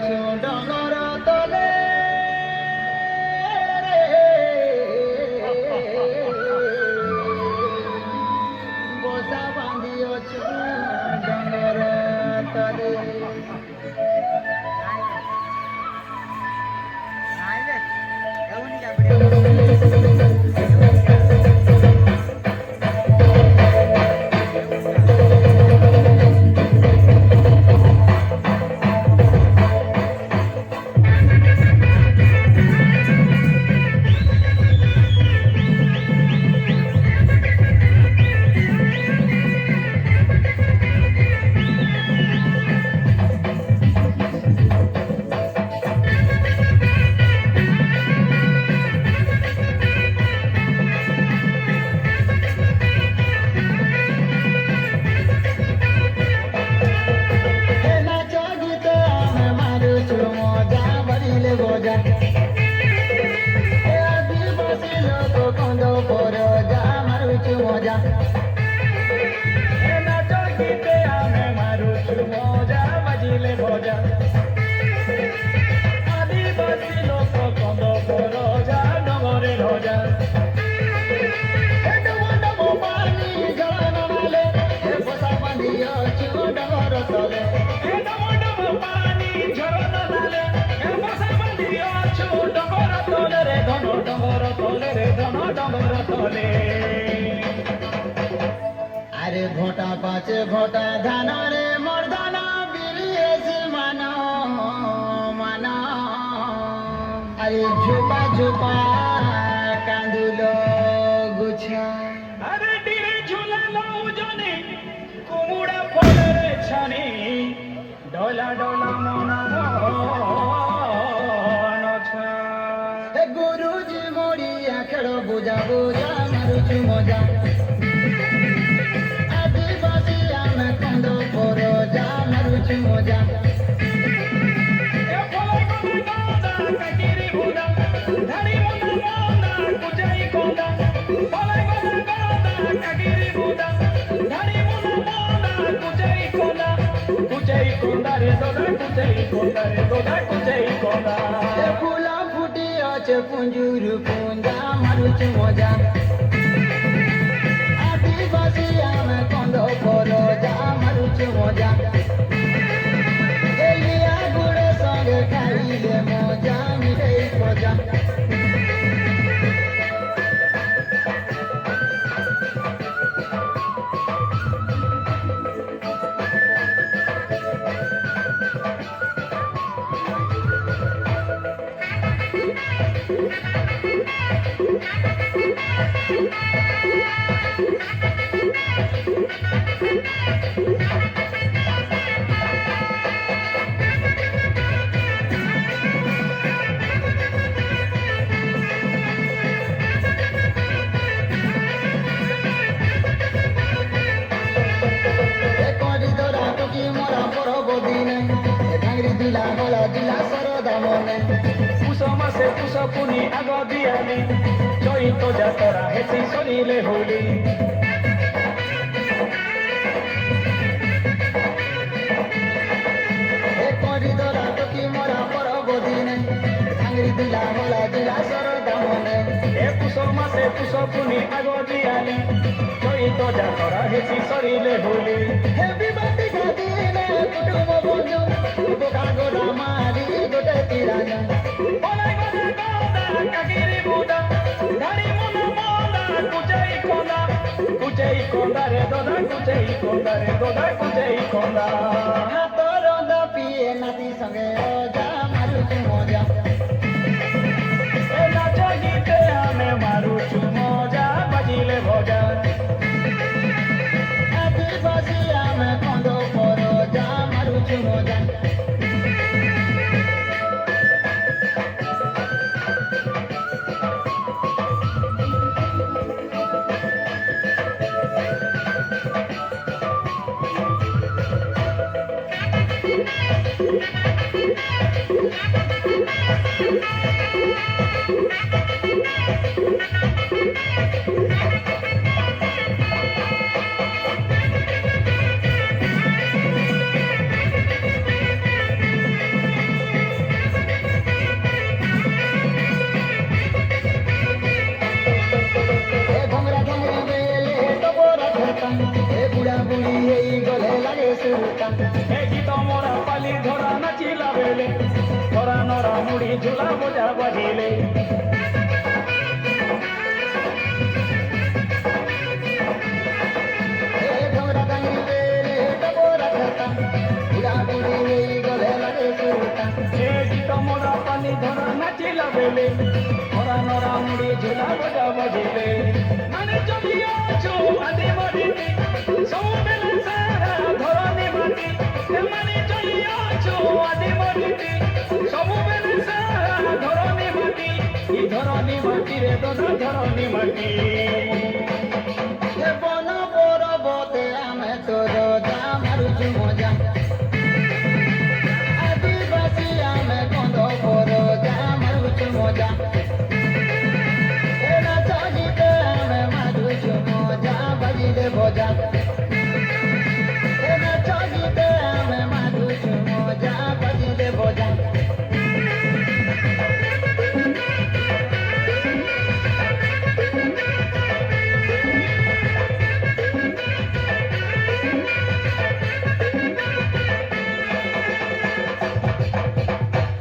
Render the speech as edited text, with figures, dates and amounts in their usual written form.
ଅଛୁ ଡଙ୍ଗର ତଲେ ବସା ବାନ୍ଧି ଅଛୁ ଡଙ୍ଗର ତଲେ আরে ঘটা পাচে ঘটা ধানরে মর্দানা বিলিয়েছে মানো মানো আরে ঝোপা ঝোপা কাঁদুল গুছা আরে ডিরে ঝুলালো জনে কুমুড়া ফলের ছানি ডলা ডলা মনা গুরুজি মরিয়া খেল বুঝা বুঝা মারুছু মজা আদিবাসী আমি কন্দ পর যা মারুছু মজা ফুলা ফুটি আছে পুঞ্জুর পুঞ্জা মারুছু মজা আদিবাসী আমি কন্দ পর যা মারুছু মজা এলিয়া গুড় সঙ্গে খাইলে মজা মিঠাই মজা পুষমাসে পুষপুনি আগ দিয়ালি চৈত যাতরা হেসি সরিলে হোলি করিদরা টকি মরা পরব দিনে ভাঙরি দিলা হলা দিলা সরদা মনে এ পুষমাসে পুষপুনি আগ দিয়ালি চৈত যাতরা হেসি সরিলে হোলি হেভি বাতি গাদিনে কুটুম বন্ধু বোকা গোড়া মারি গোটে তিরানা বলাই গদা গদা কাকিরি বুদা ধারি মনা মনা কুচাই কোন্দা রে দদা কুচাই কোন্দা রে দদা কুচাই কোন্দা হাতর পিয়ে নাতি সঙ্গে অজা মারুছু মজা এ নাচ গীতে আমি মারুছু মজা বাজিলে ভজা আদিবাসী আমি কন্দ পর যা মারুছু মজা নাচিলা বেলে নরা নরা মুড়ি ঝুলা মজা বাজিলে এ ঘোড়া গাইলে ডবরা খেতা বুড়া বুড়ি এই গলে লাগে সুরতা এ গীত মোরা পানি ধরা নাচিলা বেলে নরা নরা মুড়ি ঝুলা মজা বাজিলে মানে চলিয়াছো আদি মরিতে সৌ বেলা সারা ধরনি মাটি মানে চলিয়াছো আদি মরিতে সৌ বেলা সারা ধরনি মাটি ই ধরনি মাটি রে দোনা ধরনি মাটি এ বন পরবতে আমি তোর যা মারুଛୁ মজা